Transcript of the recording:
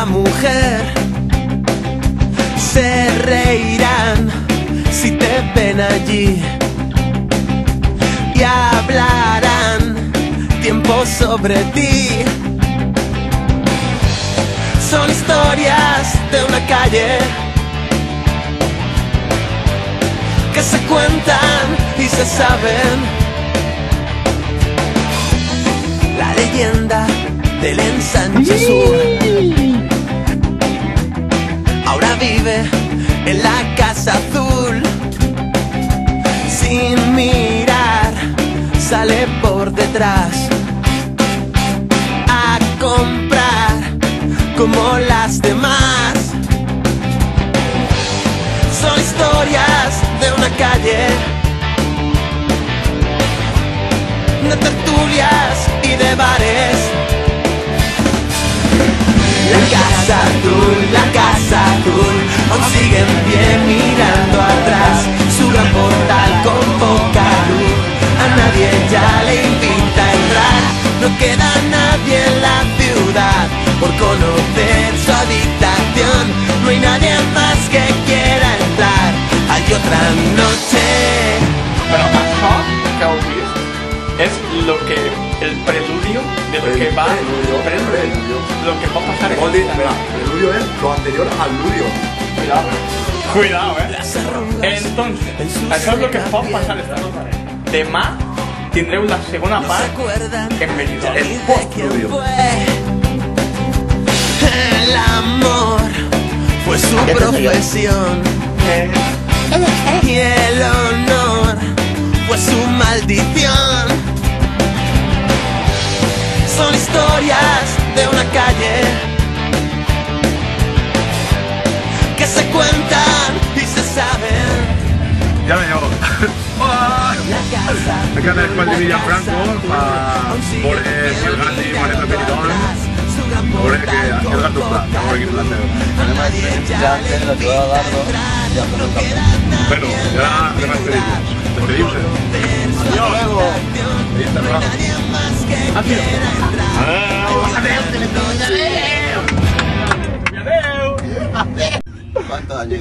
la mujer. Se reirán si te ven allí y hablarán tiempo sobre ti. Son historias de una calle que se cuentan y se saben. La leyenda del ensanche sur ahora vive en la casa azul. Sin mirar sale por detrás a comprar como las demás. Son historias de una calle, de tertulias y de bares. La casa azul, aún sigue en pie mirando atrás. Su gran portal con poca luz, a nadie ya le invita a entrar. No queda nadie en la ciudad por conocer su habitación. No hay nadie más que quiera entrar. Hay otra noche. Bueno, això que heu vist és el preludio de lo que va... Preludio. Lo que va a pasar. Preludio es lo anterior al ludio. Cuidado, Entonces, això és lo que pot passar esta noche. Demà tindreu la segona part en Benidorm. El post-ludio. El amor fue su profesión y el honor fue su maldición. Son historias de una calle que se cuentan y se saben. Ya me llevo. Acá en el cual de Villafranco por el grande y Maneta Benidorm. Por el que hace el gato plan, por aquí delante. Ya antes lo que va a darlo, ya por el campo. Bueno, ya le despedimos. Despedimos. Hasta luego. Ahí está el brazo. ¿Cuántos años?